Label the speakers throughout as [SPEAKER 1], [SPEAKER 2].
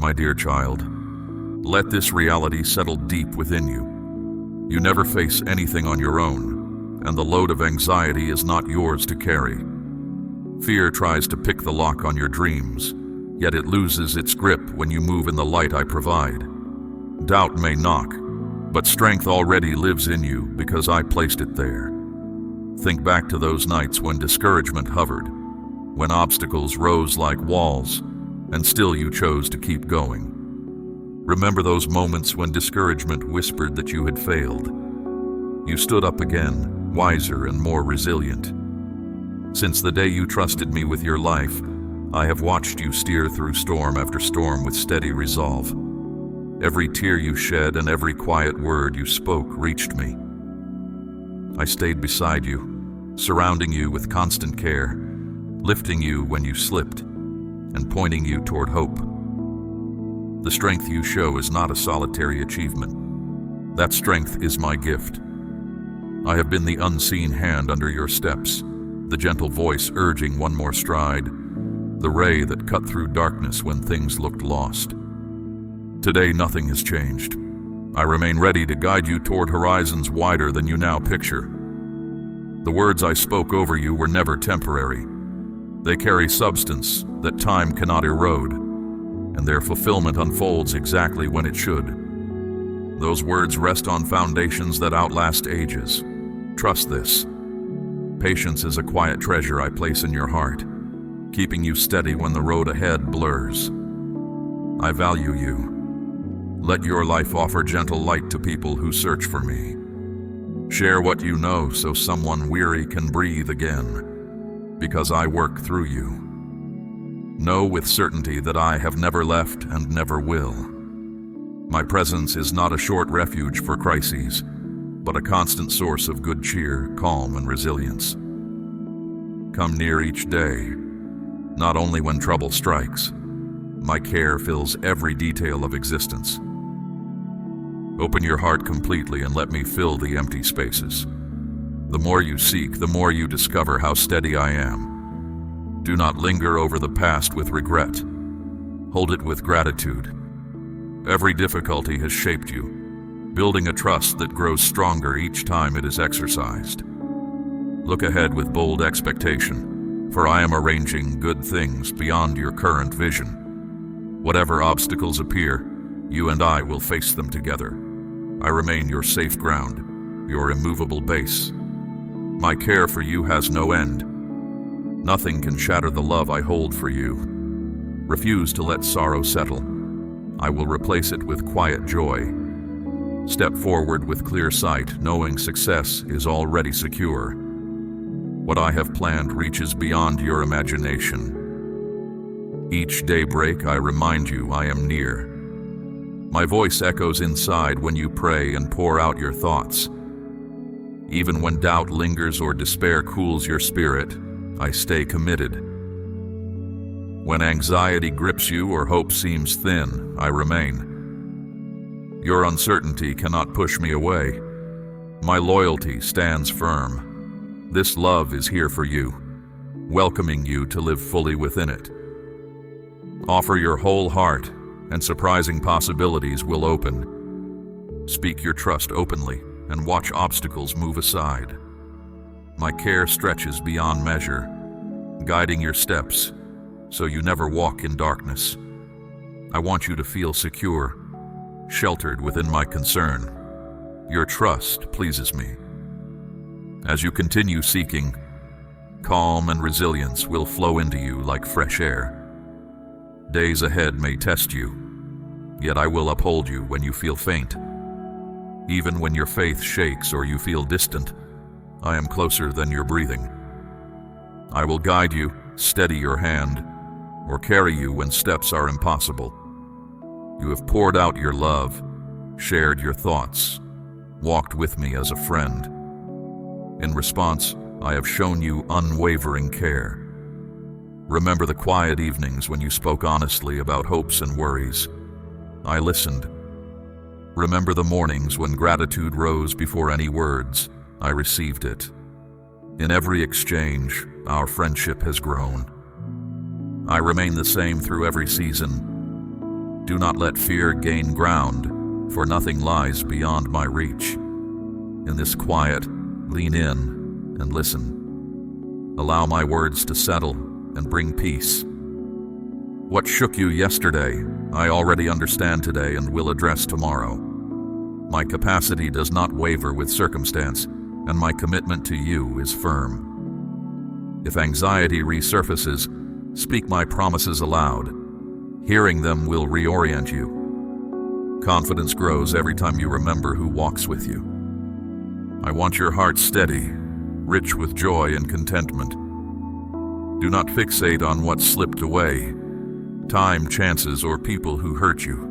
[SPEAKER 1] My dear child, let this reality settle deep within you. You never face anything on your own, and the load of anxiety is not yours to carry. Fear tries to pick the lock on your dreams, yet it loses its grip when you move in the light I provide. Doubt may knock, but strength already lives in you because I placed it there. Think back to those nights when discouragement hovered, when obstacles rose like walls, and still you chose to keep going. Remember those moments when discouragement whispered that you had failed. You stood up again, wiser and more resilient. Since the day you trusted me with your life, I have watched you steer through storm after storm with steady resolve. Every tear you shed and every quiet word you spoke reached me. I stayed beside you, surrounding you with constant care, lifting you when you slipped, and pointing you toward hope. The strength you show is not a solitary achievement. That strength is my gift. I have been the unseen hand under your steps, the gentle voice urging one more stride, the ray that cut through darkness when things looked lost. Today, nothing has changed. I remain ready to guide you toward horizons wider than you now picture. The words I spoke over you were never temporary. They carry substance that time cannot erode, and their fulfillment unfolds exactly when it should. Those words rest on foundations that outlast ages. Trust this. Patience is a quiet treasure I place in your heart, keeping you steady when the road ahead blurs. I value you. Let your life offer gentle light to people who search for me. Share what you know so someone weary can breathe again, because I work through you. Know with certainty that I have never left and never will. My presence is not a short refuge for crises, but a constant source of good cheer, calm, and resilience. Come near each day, not only when trouble strikes. My care fills every detail of existence. Open your heart completely and let me fill the empty spaces. The more you seek, the more you discover how steady I am. Do not linger over the past with regret. Hold it with gratitude. Every difficulty has shaped you, building a trust that grows stronger each time it is exercised. Look ahead with bold expectation, for I am arranging good things beyond your current vision. Whatever obstacles appear, you and I will face them together. I remain your safe ground, your immovable base. My care for you has no end. Nothing can shatter the love I hold for you. Refuse to let sorrow settle. I will replace it with quiet joy. Step forward with clear sight, knowing success is already secure. What I have planned reaches beyond your imagination. Each daybreak I remind you I am near. My voice echoes inside when you pray and pour out your thoughts. Even when doubt lingers or despair cools your spirit, I stay committed. When anxiety grips you or hope seems thin, I remain. Your uncertainty cannot push me away. My loyalty stands firm. This love is here for you, welcoming you to live fully within it. Offer your whole heart, and surprising possibilities will open. Speak your trust openly, and watch obstacles move aside. My care stretches beyond measure, guiding your steps so you never walk in darkness. I want you to feel secure, sheltered within my concern. Your trust pleases me. As you continue seeking, calm and resilience will flow into you like fresh air. Days ahead may test you, yet I will uphold you when you feel faint. Even when your faith shakes or you feel distant, I am closer than your breathing. I will guide you, steady your hand, or carry you when steps are impossible. You have poured out your love, shared your thoughts, walked with me as a friend. In response, I have shown you unwavering care. Remember the quiet evenings when you spoke honestly about hopes and worries. I listened. Remember the mornings when gratitude rose before any words. I received it. In every exchange, our friendship has grown. I remain the same through every season. Do not let fear gain ground, for nothing lies beyond my reach. In this quiet, lean in and listen. Allow my words to settle and bring peace. What shook you yesterday, I already understand today and will address tomorrow. My capacity does not waver with circumstance, and my commitment to you is firm. If anxiety resurfaces, speak my promises aloud. Hearing them will reorient you. Confidence grows every time you remember who walks with you. I want your heart steady, rich with joy and contentment. Do not fixate on what slipped away, time, chances, or people who hurt you.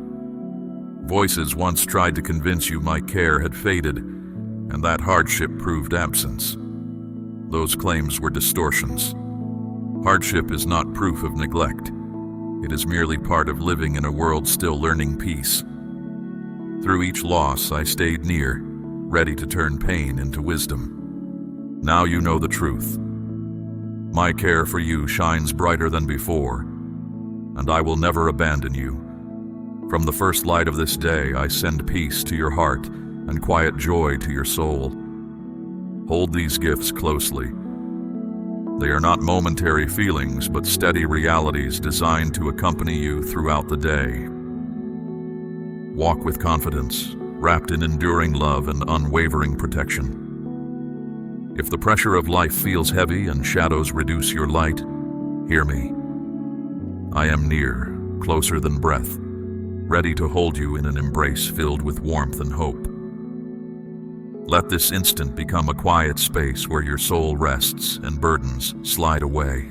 [SPEAKER 1] Voices once tried to convince you my care had faded, and that hardship proved absence. Those claims were distortions. Hardship is not proof of neglect. It is merely part of living in a world still learning peace. Through each loss, I stayed near, ready to turn pain into wisdom. Now you know the truth. My care for you shines brighter than before, and I will never abandon you. From the first light of this day, I send peace to your heart and quiet joy to your soul. Hold these gifts closely. They are not momentary feelings, but steady realities designed to accompany you throughout the day. Walk with confidence, wrapped in enduring love and unwavering protection. If the pressure of life feels heavy and shadows reduce your light, hear me. I am near, closer than breath, ready to hold you in an embrace filled with warmth and hope. Let this instant become a quiet space where your soul rests and burdens slide away.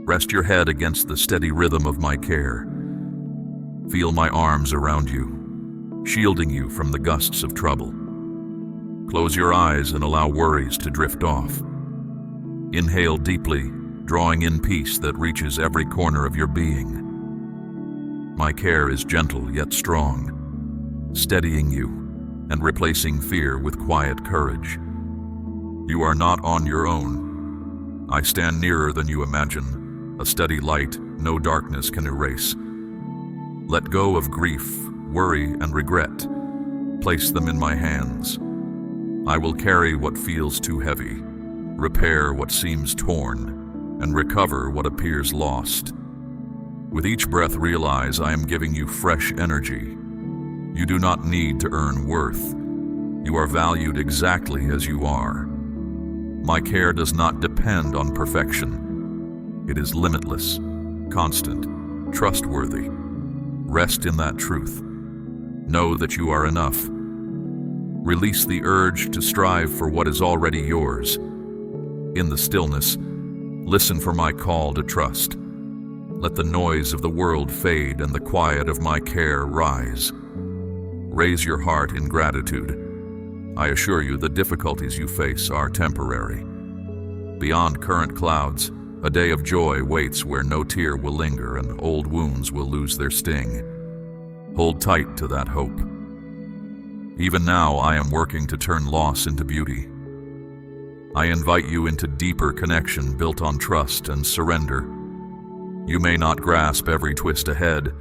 [SPEAKER 1] Rest your head against the steady rhythm of my care. Feel my arms around you, shielding you from the gusts of trouble. Close your eyes and allow worries to drift off. Inhale deeply, drawing in peace that reaches every corner of your being. My care is gentle yet strong, steadying you and replacing fear with quiet courage. You are not on your own. I stand nearer than you imagine, a steady light no darkness can erase. Let go of grief, worry, and regret. Place them in my hands. I will carry what feels too heavy, repair what seems torn, and recover what appears lost. With each breath, realize I am giving you fresh energy. You do not need to earn worth. You are valued exactly as you are. My care does not depend on perfection. It is limitless, constant, trustworthy. Rest in that truth. Know that you are enough. Release the urge to strive for what is already yours. In the stillness, listen for my call to trust. Let the noise of the world fade and the quiet of my care rise. Raise your heart in gratitude. I assure you the difficulties you face are temporary. Beyond current clouds, a day of joy waits where no tear will linger and old wounds will lose their sting. Hold tight to that hope. Even now, I am working to turn loss into beauty. I invite you into deeper connection built on trust and surrender. You may not grasp every twist ahead,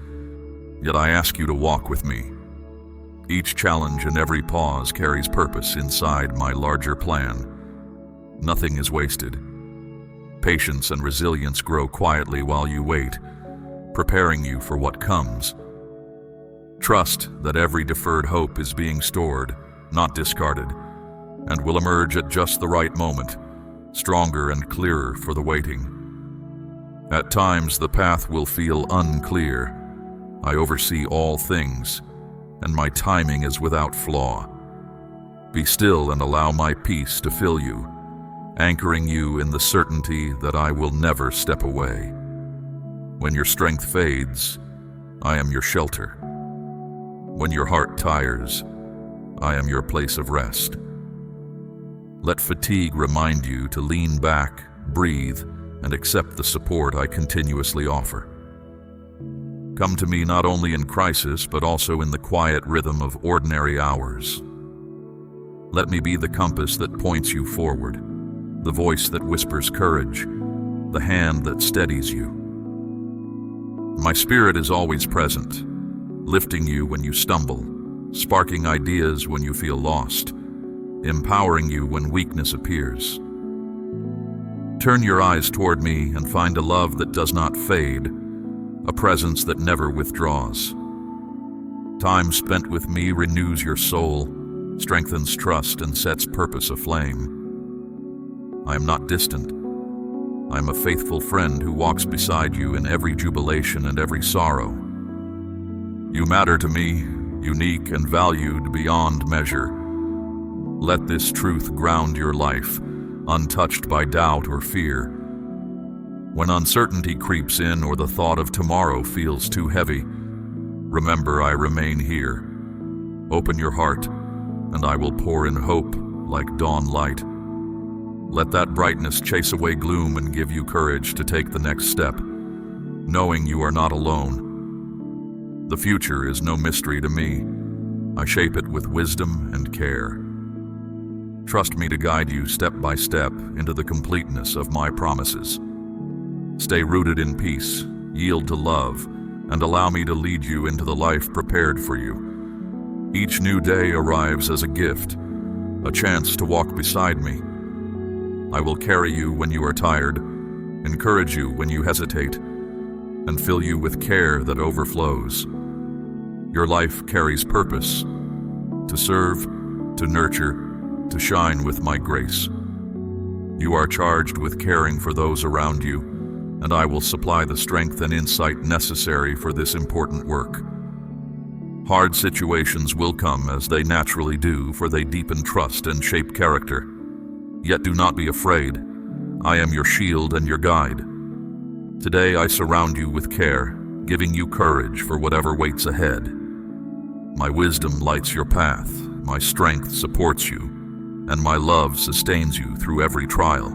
[SPEAKER 1] yet I ask you to walk with me. Each challenge and every pause carries purpose inside my larger plan. Nothing is wasted. Patience and resilience grow quietly while you wait, preparing you for what comes. Trust that every deferred hope is being stored, not discarded, and will emerge at just the right moment, stronger and clearer for the waiting. At times, the path will feel unclear. I oversee all things, and my timing is without flaw. Be still and allow my peace to fill you, anchoring you in the certainty that I will never step away. When your strength fades, I am your shelter. When your heart tires, I am your place of rest. Let fatigue remind you to lean back, breathe, and accept the support I continuously offer. Come to me not only in crisis, but also in the quiet rhythm of ordinary hours. Let me be the compass that points you forward, the voice that whispers courage, the hand that steadies you. My spirit is always present, lifting you when you stumble, sparking ideas when you feel lost, empowering you when weakness appears. Turn your eyes toward me and find a love that does not fade, a presence that never withdraws. Time spent with me renews your soul, strengthens trust, and sets purpose aflame. I am not distant. I am a faithful friend who walks beside you in every jubilation and every sorrow. You matter to me, unique and valued beyond measure. Let this truth ground your life, untouched by doubt or fear. When uncertainty creeps in or the thought of tomorrow feels too heavy, remember I remain here. Open your heart, and I will pour in hope like dawn light. Let that brightness chase away gloom and give you courage to take the next step, knowing you are not alone. The future is no mystery to me. I shape it with wisdom and care. Trust me to guide you step by step into the completeness of my promises. Stay rooted in peace, yield to love, and allow me to lead you into the life prepared for you. Each new day arrives as a gift, a chance to walk beside me. I will carry you when you are tired, encourage you when you hesitate, and fill you with care that overflows. Your life carries purpose, to serve, to nurture, to shine with my grace. You are charged with caring for those around you, and I will supply the strength and insight necessary for this important work. Hard situations will come as they naturally do, for they deepen trust and shape character. Yet do not be afraid. I am your shield and your guide. Today I surround you with care, giving you courage for whatever waits ahead. My wisdom lights your path, my strength supports you, and my love sustains you through every trial.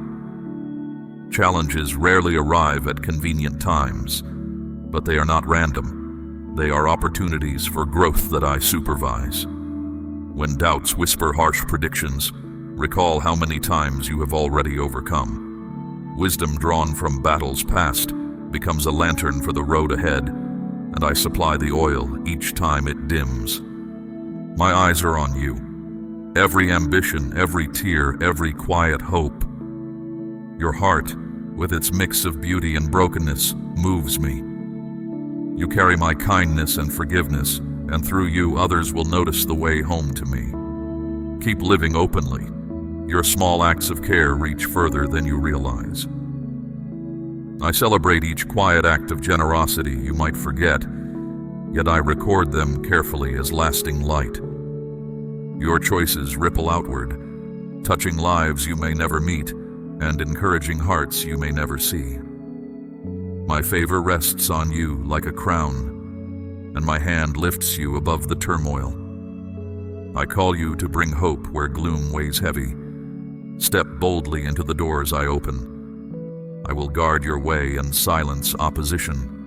[SPEAKER 1] Challenges rarely arrive at convenient times, but they are not random. They are opportunities for growth that I supervise. When doubts whisper harsh predictions, recall how many times you have already overcome. Wisdom drawn from battles past becomes a lantern for the road ahead, and I supply the oil each time it dims. My eyes are on you. Every ambition, every tear, every quiet hope. Your heart, with its mix of beauty and brokenness, moves me. You carry my kindness and forgiveness, and through you others will notice the way home to me. Keep living openly. Your small acts of care reach further than you realize. I celebrate each quiet act of generosity you might forget, yet I record them carefully as lasting light. Your choices ripple outward, touching lives you may never meet and encouraging hearts you may never see. My favor rests on you like a crown, and my hand lifts you above the turmoil. I call you to bring hope where gloom weighs heavy. Step boldly into the doors I open. I will guard your way and silence opposition.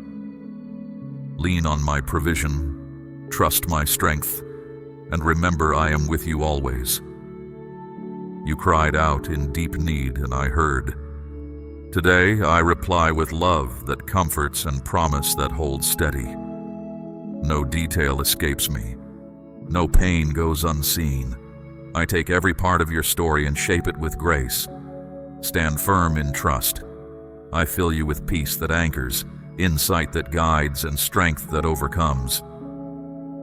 [SPEAKER 1] Lean on my provision, trust my strength, and remember I am with you always. You cried out in deep need, and I heard. Today I reply with love that comforts and promise that holds steady. No detail escapes me. No pain goes unseen. I take every part of your story and shape it with grace. Stand firm in trust. I fill you with peace that anchors, insight that guides, and strength that overcomes.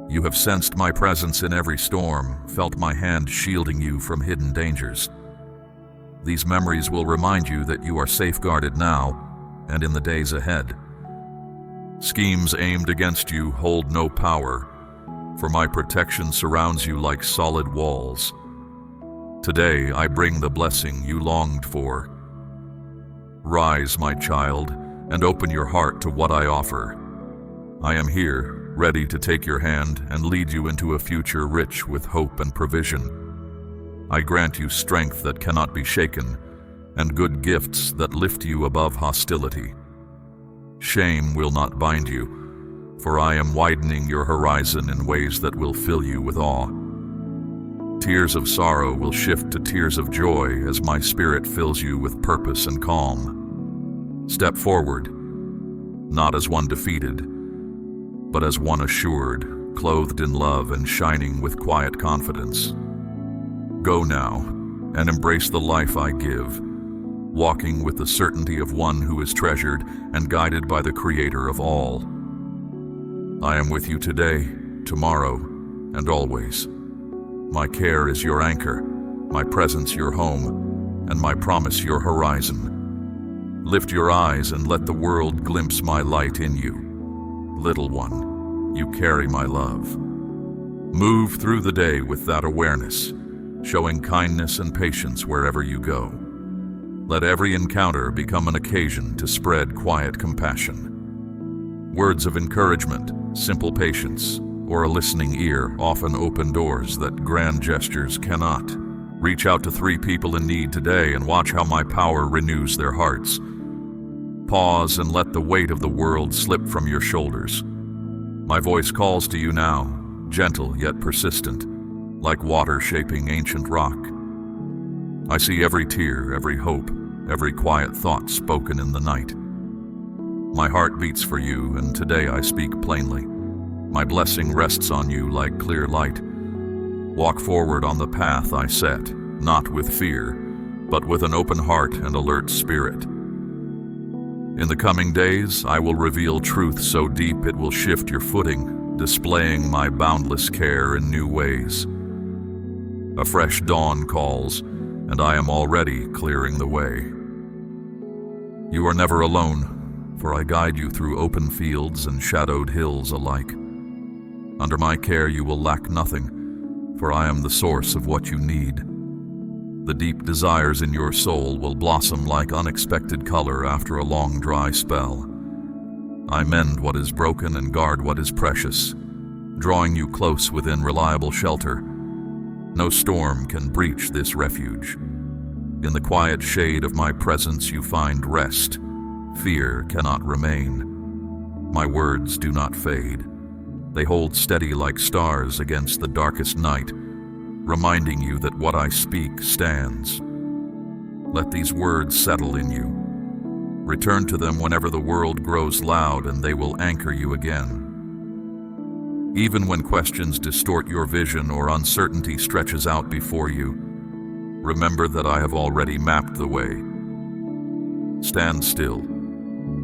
[SPEAKER 1] You have sensed my presence in every storm, felt my hand shielding you from hidden dangers. These memories will remind you that you are safeguarded now and in the days ahead. Schemes aimed against you hold no power, for my protection surrounds you like solid walls. Today I bring the blessing you longed for. Rise, my child, and open your heart to what I offer. I am here, ready to take your hand and lead you into a future rich with hope and provision. I grant you strength that cannot be shaken, and good gifts that lift you above hostility. Shame will not bind you, for I am widening your horizon in ways that will fill you with awe. Tears of sorrow will shift to tears of joy as my spirit fills you with purpose and calm. Step forward. not as one defeated, but as one assured, clothed in love and shining with quiet confidence. Go now and embrace the life I give, walking with the certainty of one who is treasured and guided by the Creator of all. I am with you today, tomorrow, and always. My care is your anchor, my presence your home, and my promise your horizon. Lift your eyes and let the world glimpse my light in you. Little one, you carry my love. Move through the day with that awareness, showing kindness and patience wherever you go. Let every encounter become an occasion to spread quiet compassion. Words of encouragement, simple patience, or a listening ear often open doors that grand gestures cannot. Reach out to 3 people in need today and watch how my power renews their hearts. Pause and let the weight of the world slip from your shoulders. My voice calls to you now, gentle yet persistent, like water shaping ancient rock. I see every tear, every hope, every quiet thought spoken in the night. My heart beats for you, and today I speak plainly. My blessing rests on you like clear light. Walk forward on the path I set, not with fear, but with an open heart and alert spirit. In the coming days, I will reveal truth so deep it will shift your footing, displaying my boundless care in new ways. A fresh dawn calls, and I am already clearing the way. You are never alone, for I guide you through open fields and shadowed hills alike. Under my care you will lack nothing, for I am the source of what you need. The deep desires in your soul will blossom like unexpected color after a long dry spell. I mend what is broken and guard what is precious, drawing you close within reliable shelter. No storm can breach this refuge. In the quiet shade of my presence you find rest. Fear cannot remain. My words do not fade. They hold steady like stars against the darkest night, reminding you that what I speak stands. Let these words settle in you. Return to them whenever the world grows loud, and they will anchor you again. Even when questions distort your vision or uncertainty stretches out before you, remember that I have already mapped the way. Stand still,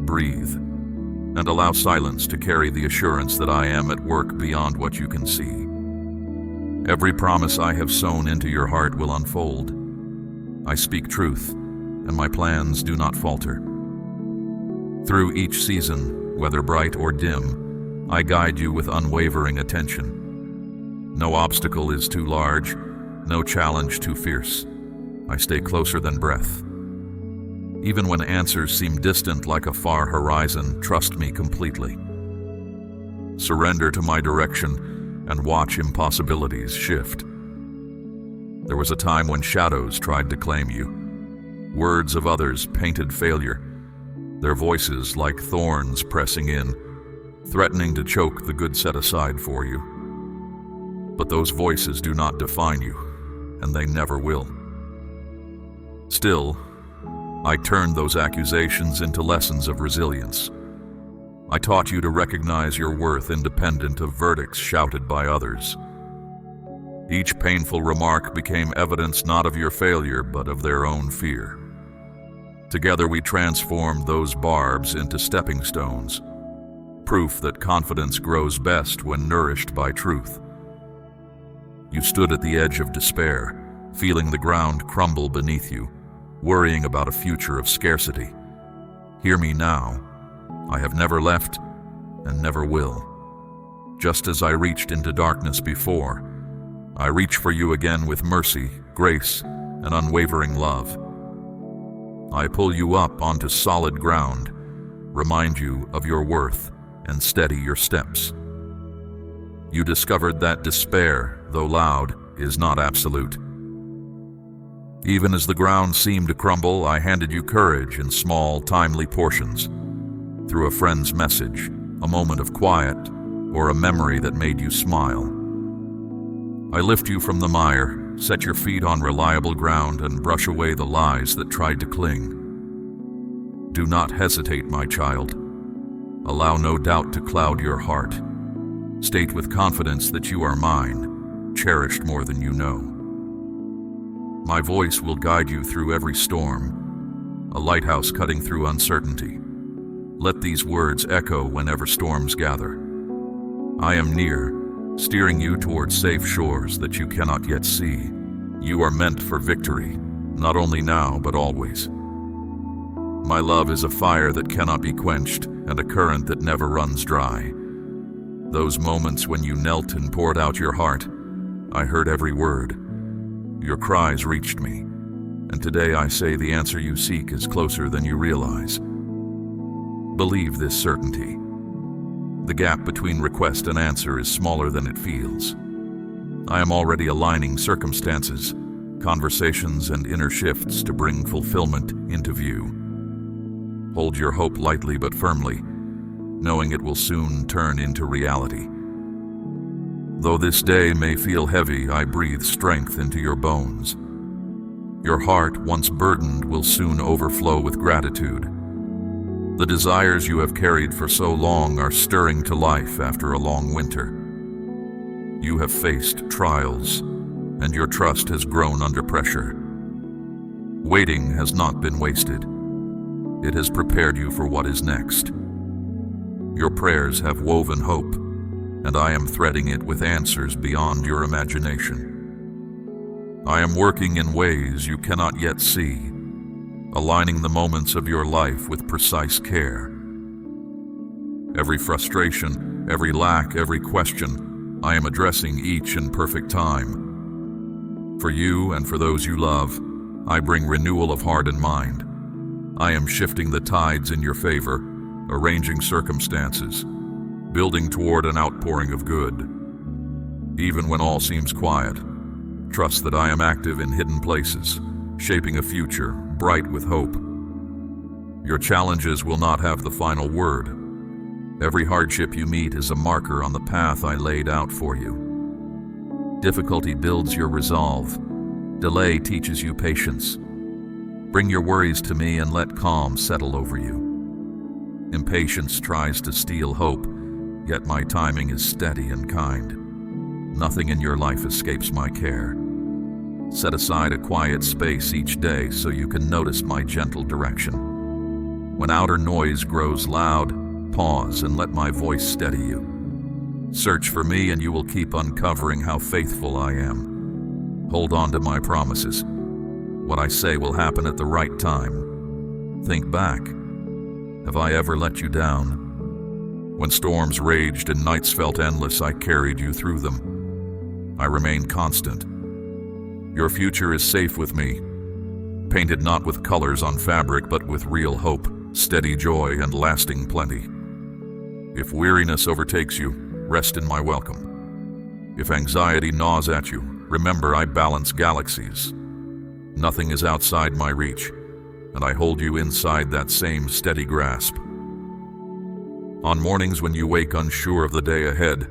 [SPEAKER 1] breathe, and allow silence to carry the assurance that I am at work beyond what you can see. Every promise I have sown into your heart will unfold. I speak truth, and my plans do not falter. Through each season, whether bright or dim, I guide you with unwavering attention. No obstacle is too large, no challenge too fierce. I stay closer than breath. Even when answers seem distant like a far horizon, trust me completely. Surrender to my direction and watch impossibilities shift. There was a time when shadows tried to claim you. Words of others painted failure, their voices like thorns pressing in, threatening to choke the good set aside for you. But those voices do not define you, and they never will. Still, I turned those accusations into lessons of resilience. I taught you to recognize your worth independent of verdicts shouted by others. Each painful remark became evidence not of your failure, but of their own fear. Together we transformed those barbs into stepping stones, proof that confidence grows best when nourished by truth. You stood at the edge of despair, feeling the ground crumble beneath you, worrying about a future of scarcity. Hear me now. I have never left and never will. Just as I reached into darkness before, I reach for you again with mercy, grace, and unwavering love. I pull you up onto solid ground, remind you of your worth, and steady your steps. You discovered that despair, though loud, is not absolute. Even as the ground seemed to crumble, I handed you courage in small, timely portions. Through a friend's message, a moment of quiet, or a memory that made you smile. I lift you from the mire, set your feet on reliable ground, and brush away the lies that tried to cling. Do not hesitate, my child. Allow no doubt to cloud your heart. State with confidence that you are mine, cherished more than you know. My voice will guide you through every storm, a lighthouse cutting through uncertainty. Let these words echo whenever storms gather. I am near, steering you towards safe shores that you cannot yet see. You are meant for victory, not only now but always. My love is a fire that cannot be quenched and a current that never runs dry. Those moments when you knelt and poured out your heart, I heard every word. Your cries reached me, and today I say the answer you seek is closer than you realize. Believe this certainty. The gap between request and answer is smaller than it feels. I am already aligning circumstances, conversations, and inner shifts to bring fulfillment into view. Hold your hope lightly but firmly, knowing it will soon turn into reality. Though this day may feel heavy, I breathe strength into your bones. Your heart, once burdened, will soon overflow with gratitude. The desires you have carried for so long are stirring to life after a long winter. You have faced trials, and your trust has grown under pressure. Waiting has not been wasted. It has prepared you for what is next. Your prayers have woven hope, and I am threading it with answers beyond your imagination. I am working in ways you cannot yet see, aligning the moments of your life with precise care. Every frustration, every lack, every question, I am addressing each in perfect time. For you and for those you love, I bring renewal of heart and mind. I am shifting the tides in your favor, arranging circumstances, building toward an outpouring of good. Even when all seems quiet, trust that I am active in hidden places, shaping a future bright with hope. Your challenges will not have the final word. Every hardship you meet is a marker on the path I laid out for you. Difficulty builds your resolve. Delay teaches you patience. Bring your worries to me and let calm settle over you. Impatience tries to steal hope, yet my timing is steady and kind. Nothing in your life escapes my care. Set aside a quiet space each day so you can notice my gentle direction. When outer noise grows loud, pause and let my voice steady you. Search for me and you will keep uncovering how faithful I am. Hold on to my promises. What I say will happen at the right time. Think back. Have I ever let you down? When storms raged and nights felt endless, I carried you through them. I remained constant. Your future is safe with me, painted not with colors on fabric, but with real hope, steady joy, and lasting plenty. If weariness overtakes you, rest in my welcome. If anxiety gnaws at you, remember I balance galaxies. Nothing is outside my reach, and I hold you inside that same steady grasp. On mornings when you wake unsure of the day ahead,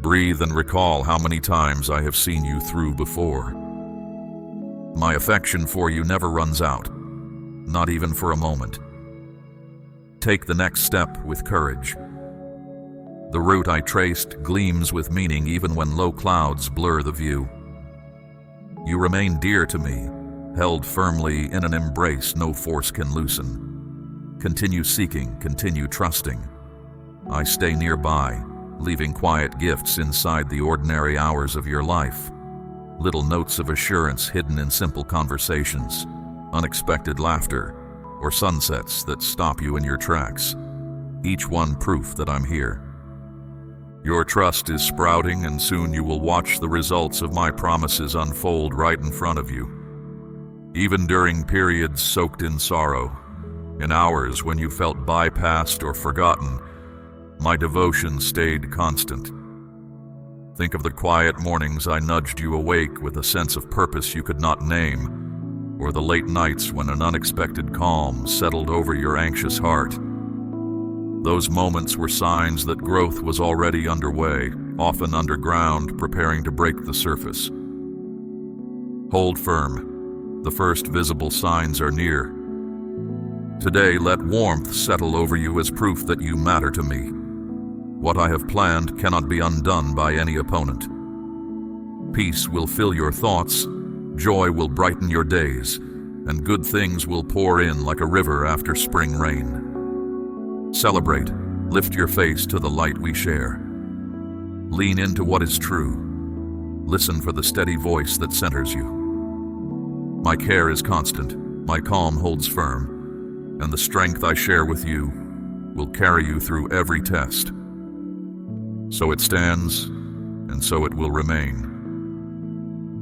[SPEAKER 1] breathe and recall how many times I have seen you through before. My affection for you never runs out, not even for a moment. Take the next step with courage. The route I traced gleams with meaning even when low clouds blur the view. You remain dear to me, held firmly in an embrace no force can loosen. Continue seeking, continue trusting. I stay nearby, leaving quiet gifts inside the ordinary hours of your life. Little notes of assurance hidden in simple conversations, unexpected laughter, or sunsets that stop you in your tracks. Each one proof that I'm here. Your trust is sprouting, and soon you will watch the results of my promises unfold right in front of you. Even during periods soaked in sorrow, in hours when you felt bypassed or forgotten, my devotion stayed constant. Think of the quiet mornings I nudged you awake with a sense of purpose you could not name, or the late nights when an unexpected calm settled over your anxious heart. Those moments were signs that growth was already underway, often underground, preparing to break the surface. Hold firm. The first visible signs are near. Today, let warmth settle over you as proof that you matter to me. What I have planned cannot be undone by any opponent. Peace will fill your thoughts, joy will brighten your days, and good things will pour in like a river after spring rain. Celebrate, lift your face to the light we share. Lean into what is true. Listen for the steady voice that centers you. My care is constant, my calm holds firm, and the strength I share with you will carry you through every test. So it stands, and so it will remain.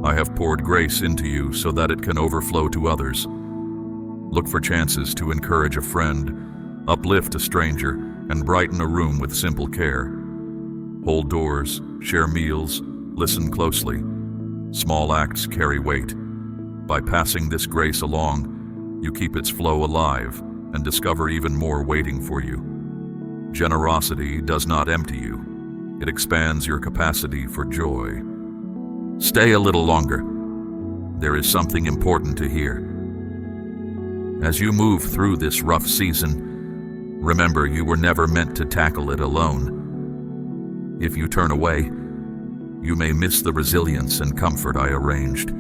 [SPEAKER 1] I have poured grace into you so that it can overflow to others. Look for chances to encourage a friend, uplift a stranger, and brighten a room with simple care. Hold doors, share meals, listen closely. Small acts carry weight. By passing this grace along, you keep its flow alive and discover even more waiting for you. Generosity does not empty you. It expands your capacity for joy. Stay a little longer. There is something important to hear. As you move through this rough season, remember you were never meant to tackle it alone. If you turn away, you may miss the resilience and comfort I arranged.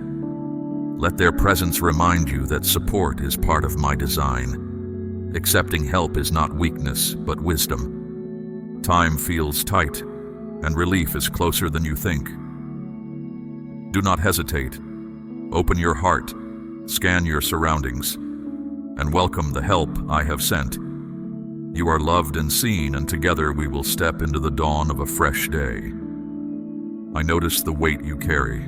[SPEAKER 1] Let their presence remind you that support is part of my design. Accepting help is not weakness, but wisdom. Time feels tight, and relief is closer than you think. Do not hesitate. Open your heart, scan your surroundings, and welcome the help I have sent. You are loved and seen, and together we will step into the dawn of a fresh day. I notice the weight you carry,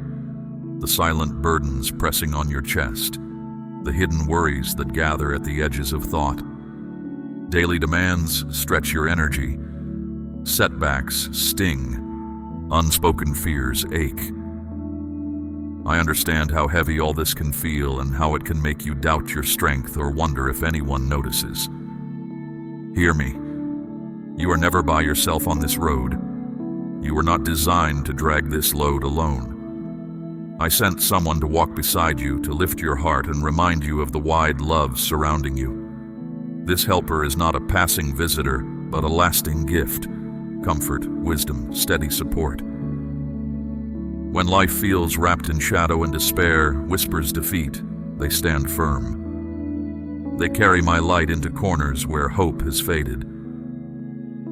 [SPEAKER 1] the silent burdens pressing on your chest, the hidden worries that gather at the edges of thought. Daily demands stretch your energy. Setbacks sting. Unspoken fears ache. I understand how heavy all this can feel and how it can make you doubt your strength or wonder if anyone notices. Hear me. You are never by yourself on this road. You were not designed to drag this load alone. I sent someone to walk beside you, to lift your heart and remind you of the wide love surrounding you. This helper is not a passing visitor, but a lasting gift. Comfort, wisdom, steady support. When life feels wrapped in shadow and despair, whispers defeat, they stand firm. They carry my light into corners where hope has faded.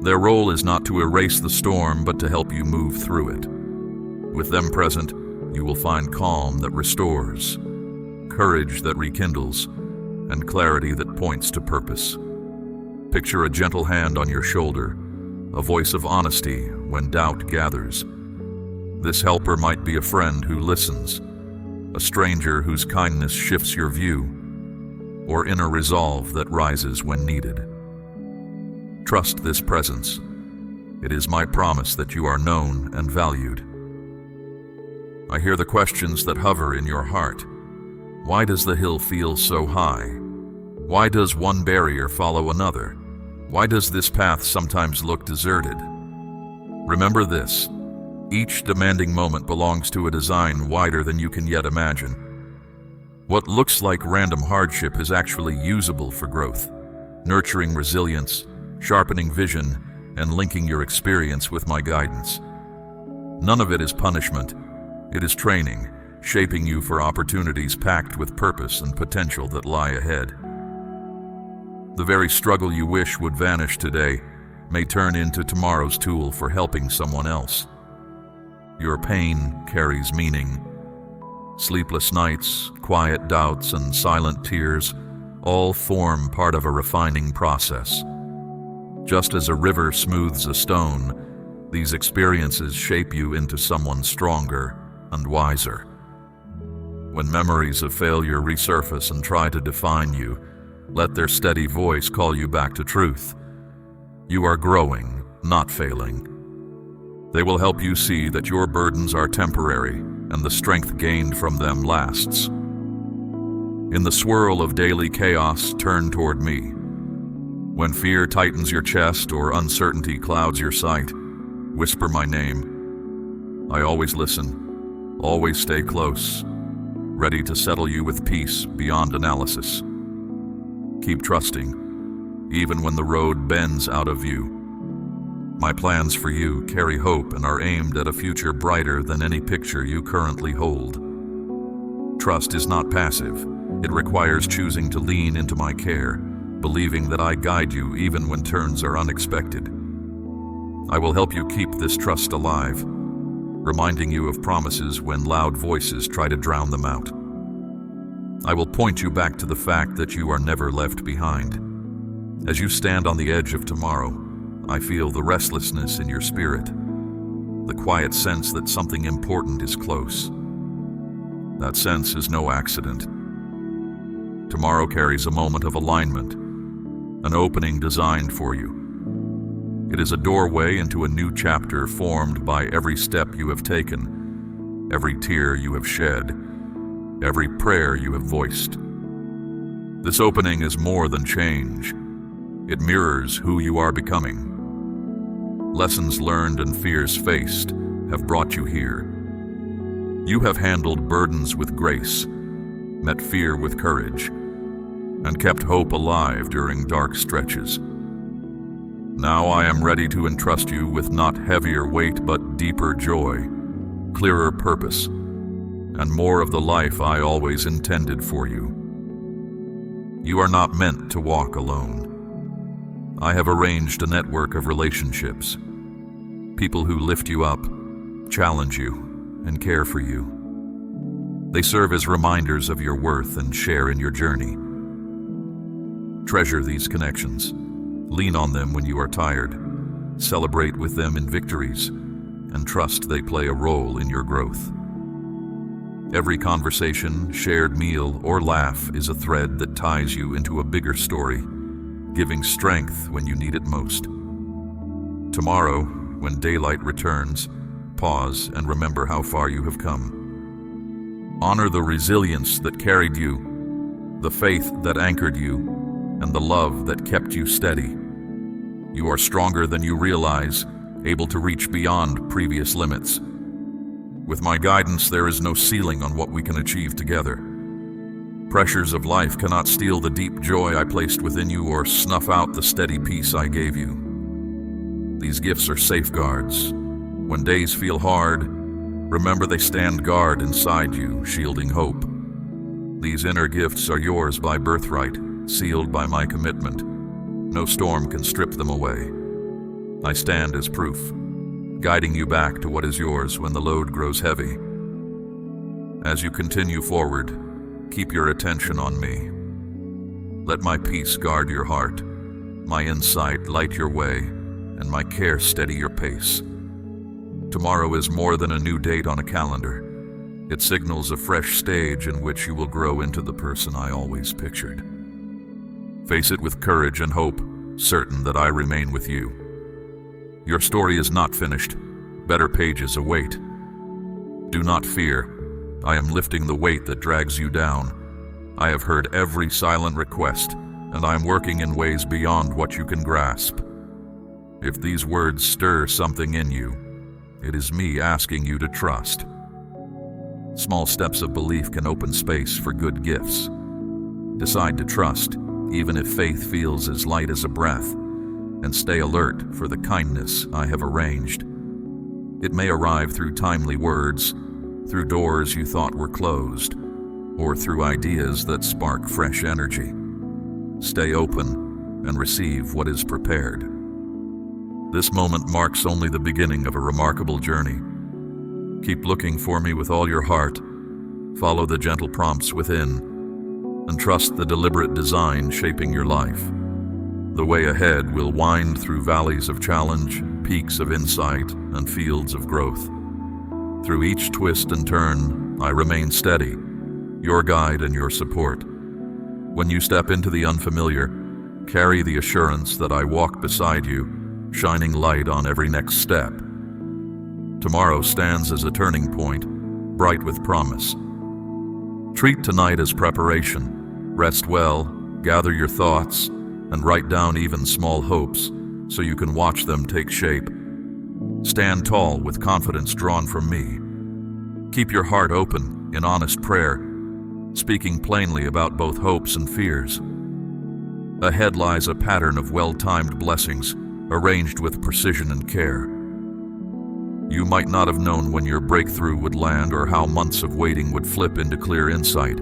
[SPEAKER 1] Their role is not to erase the storm, but to help you move through it. With them present, you will find calm that restores, courage that rekindles, and clarity that points to purpose. Picture a gentle hand on your shoulder, a voice of honesty when doubt gathers. This helper might be a friend who listens, a stranger whose kindness shifts your view, or inner resolve that rises when needed. Trust this presence. It is my promise that you are known and valued. I hear the questions that hover in your heart. Why does the hill feel so high? Why does one barrier follow another? Why does this path sometimes look deserted? Remember this. Each demanding moment belongs to a design wider than you can yet imagine. What looks like random hardship is actually usable for growth, nurturing resilience, sharpening vision, and linking your experience with my guidance. None of it is punishment. It is training, shaping you for opportunities packed with purpose and potential that lie ahead. The very struggle you wish would vanish today may turn into tomorrow's tool for helping someone else. Your pain carries meaning. Sleepless nights, quiet doubts, and silent tears all form part of a refining process. Just as a river smooths a stone, these experiences shape you into someone stronger and wiser. When memories of failure resurface and try to define you, let their steady voice call you back to truth. You are growing, not failing. They will help you see that your burdens are temporary and the strength gained from them lasts. In the swirl of daily chaos, turn toward me. When fear tightens your chest or uncertainty clouds your sight, whisper my name. I always listen, always stay close, ready to settle you with peace beyond analysis. Keep trusting, even when the road bends out of view. My plans for you carry hope and are aimed at a future brighter than any picture you currently hold. Trust is not passive. It requires choosing to lean into my care, believing that I guide you even when turns are unexpected. I will help you keep this trust alive, reminding you of promises when loud voices try to drown them out. I will point you back to the fact that you are never left behind. As you stand on the edge of tomorrow, I feel the restlessness in your spirit, the quiet sense that something important is close. That sense is no accident. Tomorrow carries a moment of alignment, an opening designed for you. It is a doorway into a new chapter formed by every step you have taken, every tear you have shed, every prayer you have voiced. This opening is more than change. It mirrors who you are becoming. Lessons learned and fears faced have brought you here. You have handled burdens with grace, met fear with courage, and kept hope alive during dark stretches. Now I am ready to entrust you with not heavier weight but deeper joy, clearer purpose, and more of the life I always intended for you. You are not meant to walk alone. I have arranged a network of relationships, people who lift you up, challenge you, and care for you. They serve as reminders of your worth and share in your journey. Treasure these connections. Lean on them when you are tired. Celebrate with them in victories, and trust they play a role in your growth. Every conversation, shared meal, or laugh is a thread that ties you into a bigger story, giving strength when you need it most. Tomorrow, when daylight returns, pause and remember how far you have come. Honor the resilience that carried you, the faith that anchored you, and the love that kept you steady. You are stronger than you realize, able to reach beyond previous limits. With my guidance, there is no ceiling on what we can achieve together. Pressures of life cannot steal the deep joy I placed within you or snuff out the steady peace I gave you. These gifts are safeguards. When days feel hard, remember they stand guard inside you, shielding hope. These inner gifts are yours by birthright, sealed by my commitment. No storm can strip them away. I stand as proof, guiding you back to what is yours when the load grows heavy. As you continue forward, keep your attention on me. Let my peace guard your heart, my insight light your way, and my care steady your pace. Tomorrow is more than a new date on a calendar. It signals a fresh stage in which you will grow into the person I always pictured. Face it with courage and hope, certain that I remain with you. Your story is not finished. Better pages await. Do not fear. I am lifting the weight that drags you down. I have heard every silent request, and I am working in ways beyond what you can grasp. If these words stir something in you, it is me asking you to trust. Small steps of belief can open space for good gifts. Decide to trust, even if faith feels as light as a breath, and stay alert for the kindness I have arranged. It may arrive through timely words, through doors you thought were closed, or through ideas that spark fresh energy. Stay open and receive what is prepared. This moment marks only the beginning of a remarkable journey. Keep looking for me with all your heart. Follow the gentle prompts within, and trust the deliberate design shaping your life. The way ahead will wind through valleys of challenge, peaks of insight, and fields of growth. Through each twist and turn, I remain steady, your guide and your support. When you step into the unfamiliar, carry the assurance that I walk beside you, shining light on every next step. Tomorrow stands as a turning point, bright with promise. Treat tonight as preparation. Rest well, gather your thoughts, and write down even small hopes so you can watch them take shape. Stand tall with confidence drawn from me. Keep your heart open in honest prayer, speaking plainly about both hopes and fears. Ahead lies a pattern of well-timed blessings, arranged with precision and care. You might not have known when your breakthrough would land or how months of waiting would flip into clear insight,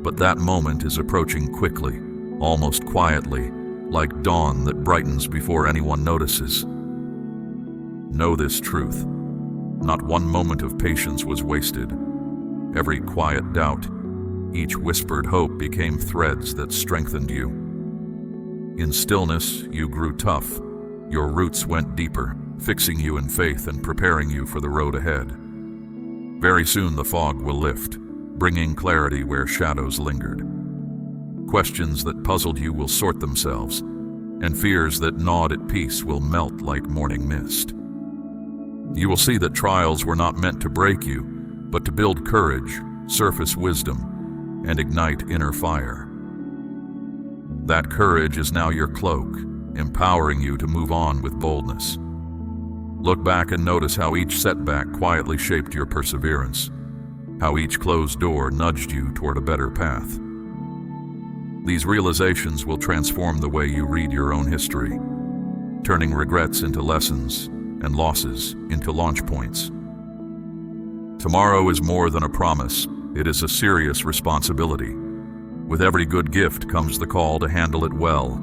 [SPEAKER 1] but that moment is approaching quickly, almost quietly, like dawn that brightens before anyone notices. Know this truth. Not one moment of patience was wasted. Every quiet doubt, each whispered hope became threads that strengthened you. In stillness, you grew tough. Your roots went deeper, fixing you in faith and preparing you for the road ahead. Very soon the fog will lift, bringing clarity where shadows lingered. Questions that puzzled you will sort themselves, and fears that gnawed at peace will melt like morning mist. You will see that trials were not meant to break you, but to build courage, surface wisdom, and ignite inner fire. That courage is now your cloak, empowering you to move on with boldness. Look back and notice how each setback quietly shaped your perseverance, how each closed door nudged you toward a better path. These realizations will transform the way you read your own history, turning regrets into lessons and losses into launch points. Tomorrow is more than a promise, it is a serious responsibility. With every good gift comes the call to handle it well.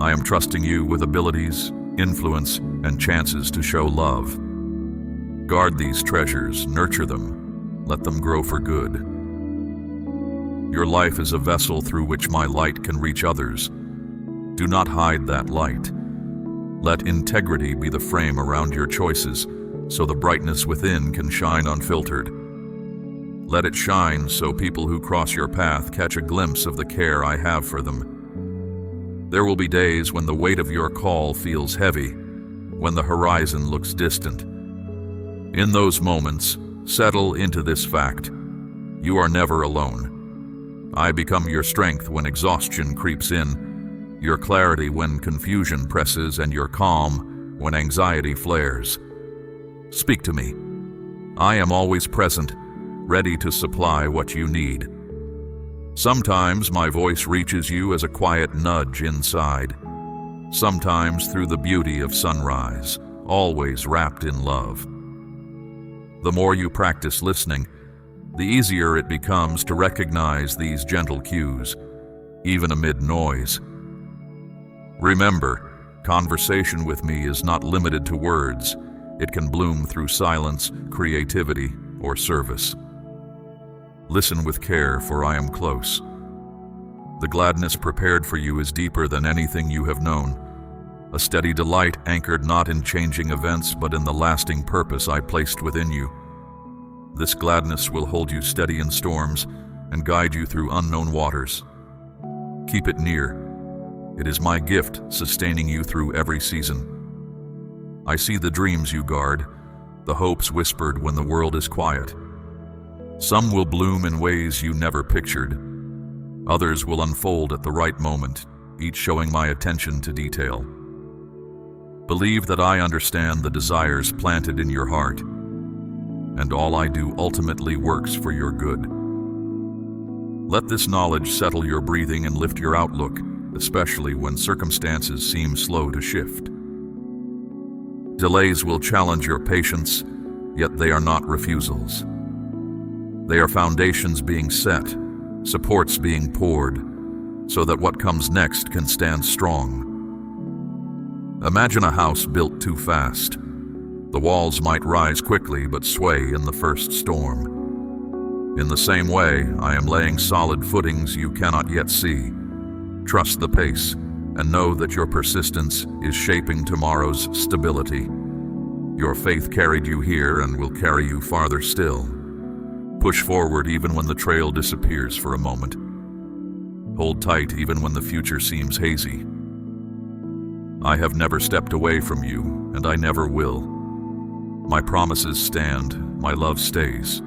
[SPEAKER 1] I am trusting you with abilities, influence, and chances to show love. Guard these treasures, nurture them, let them grow for good. Your life is a vessel through which my light can reach others. Do not hide that light. Let integrity be the frame around your choices, so the brightness within can shine unfiltered. Let it shine so people who cross your path catch a glimpse of the care I have for them. There will be days when the weight of your call feels heavy, when the horizon looks distant. In those moments, settle into this fact: you are never alone. I become your strength when exhaustion creeps in, your clarity when confusion presses, and your calm when anxiety flares. Speak to me. I am always present, ready to supply what you need. Sometimes my voice reaches you as a quiet nudge inside. Sometimes through the beauty of sunrise, always wrapped in love. The more you practice listening, the easier it becomes to recognize these gentle cues, even amid noise. Remember, conversation with me is not limited to words. It can bloom through silence, creativity, or service. Listen with care, for I am close. The gladness prepared for you is deeper than anything you have known. A steady delight anchored not in changing events, but in the lasting purpose I placed within you. This gladness will hold you steady in storms and guide you through unknown waters. Keep it near. It is my gift, sustaining you through every season. I see the dreams you guard, the hopes whispered when the world is quiet. Some will bloom in ways you never pictured. Others will unfold at the right moment, each showing my attention to detail. Believe that I understand the desires planted in your heart, and all I do ultimately works for your good. Let this knowledge settle your breathing and lift your outlook, especially when circumstances seem slow to shift. Delays will challenge your patience, yet they are not refusals. They are foundations being set, supports being poured, so that what comes next can stand strong. Imagine a house built too fast. The walls might rise quickly but sway in the first storm. In the same way, I am laying solid footings you cannot yet see. Trust the pace, and know that your persistence is shaping tomorrow's stability. Your faith carried you here and will carry you farther still. Push forward even when the trail disappears for a moment. Hold tight even when the future seems hazy. I have never stepped away from you, and I never will. My promises stand, my love stays.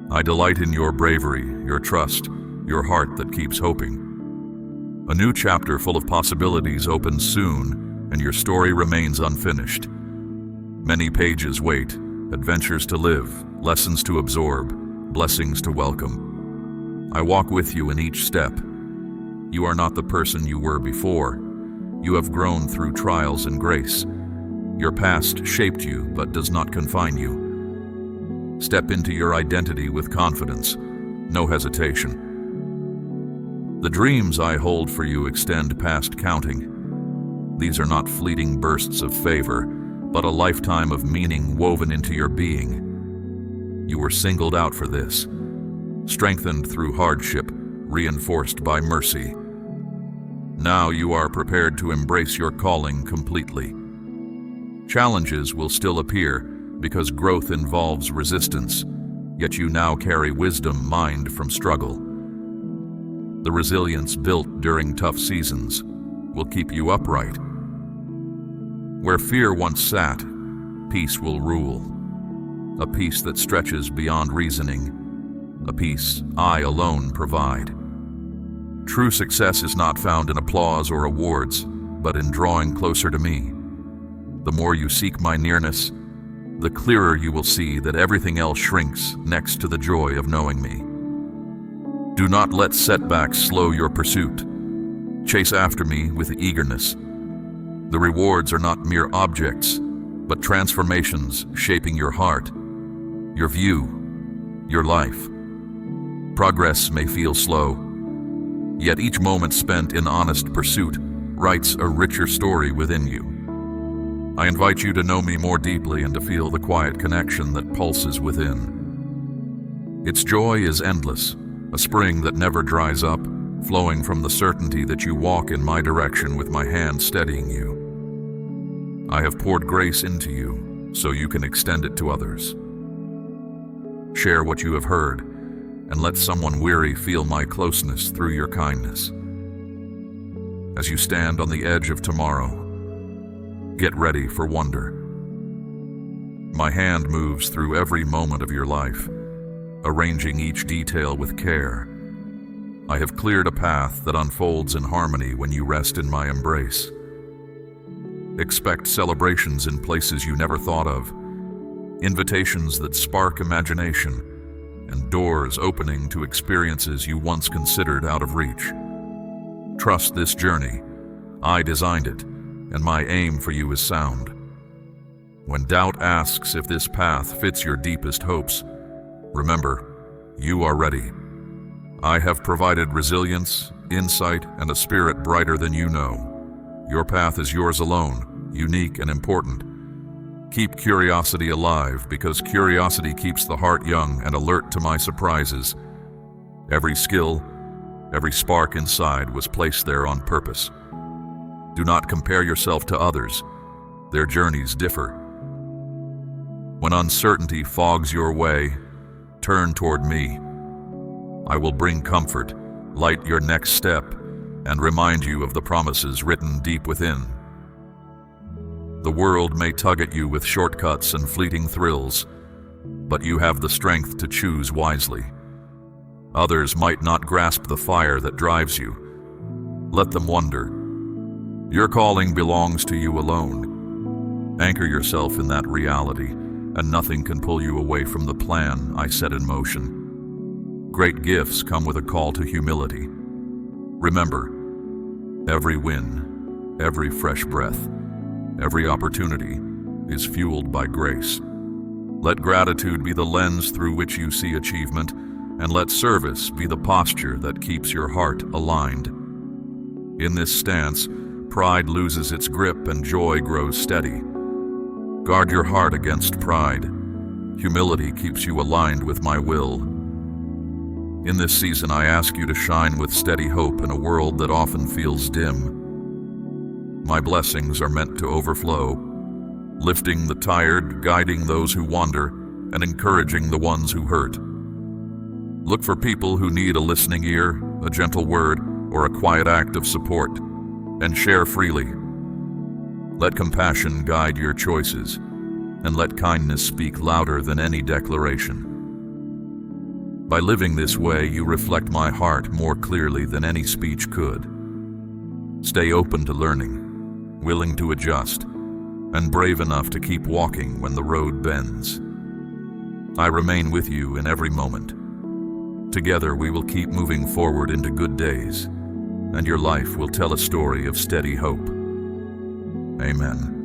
[SPEAKER 1] I delight in your bravery, your trust, your heart that keeps hoping. A new chapter full of possibilities opens soon, and your story remains unfinished. Many pages wait, adventures to live, lessons to absorb, blessings to welcome. I walk with you in each step. You are not the person you were before. You have grown through trials and grace. Your past shaped you, but does not confine you. Step into your identity with confidence, no hesitation. The dreams I hold for you extend past counting. These are not fleeting bursts of favor, but a lifetime of meaning woven into your being. You were singled out for this, strengthened through hardship, reinforced by mercy. Now you are prepared to embrace your calling completely. Challenges will still appear because growth involves resistance, yet you now carry wisdom mined from struggle. The resilience built during tough seasons will keep you upright. Where fear once sat, peace will rule. A peace that stretches beyond reasoning, a peace I alone provide. True success is not found in applause or awards, but in drawing closer to me. The more you seek my nearness, the clearer you will see that everything else shrinks next to the joy of knowing me. Do not let setbacks slow your pursuit. Chase after me with eagerness. The rewards are not mere objects, but transformations shaping your heart, your view, your life. Progress may feel slow, yet each moment spent in honest pursuit writes a richer story within you. I invite you to know me more deeply and to feel the quiet connection that pulses within. Its joy is endless, a spring that never dries up, flowing from the certainty that you walk in my direction with my hand steadying you. I have poured grace into you so you can extend it to others. Share what you have heard, and let someone weary feel my closeness through your kindness. As you stand on the edge of tomorrow, get ready for wonder. My hand moves through every moment of your life, arranging each detail with care. I have cleared a path that unfolds in harmony when you rest in my embrace. Expect celebrations in places you never thought of, invitations that spark imagination, and doors opening to experiences you once considered out of reach. Trust this journey. I designed it, and my aim for you is sound. When doubt asks if this path fits your deepest hopes, remember, you are ready. I have provided resilience, insight, and a spirit brighter than you know. Your path is yours alone, unique and important. Keep curiosity alive, because curiosity keeps the heart young and alert to my surprises. Every skill, every spark inside was placed there on purpose. Do not compare yourself to others. Their journeys differ. When uncertainty fogs your way, turn toward me. I will bring comfort, light your next step, and remind you of the promises written deep within. The world may tug at you with shortcuts and fleeting thrills, but you have the strength to choose wisely. Others might not grasp the fire that drives you. Let them wonder. Your calling belongs to you alone. Anchor yourself in that reality, and nothing can pull you away from the plan I set in motion. Great gifts come with a call to humility. Remember, every win, every fresh breath, every opportunity is fueled by grace. Let gratitude be the lens through which you see achievement, and let service be the posture that keeps your heart aligned. In this stance, pride loses its grip and joy grows steady. Guard your heart against pride. Humility keeps you aligned with my will. In this season, I ask you to shine with steady hope in a world that often feels dim. My blessings are meant to overflow, lifting the tired, guiding those who wander, and encouraging the ones who hurt. Look for people who need a listening ear, a gentle word, or a quiet act of support, and share freely. Let compassion guide your choices, and let kindness speak louder than any declaration. By living this way, you reflect my heart more clearly than any speech could. Stay open to learning, willing to adjust, and brave enough to keep walking when the road bends. I remain with you in every moment. Together we will keep moving forward into good days, and your life will tell a story of steady hope. Amen.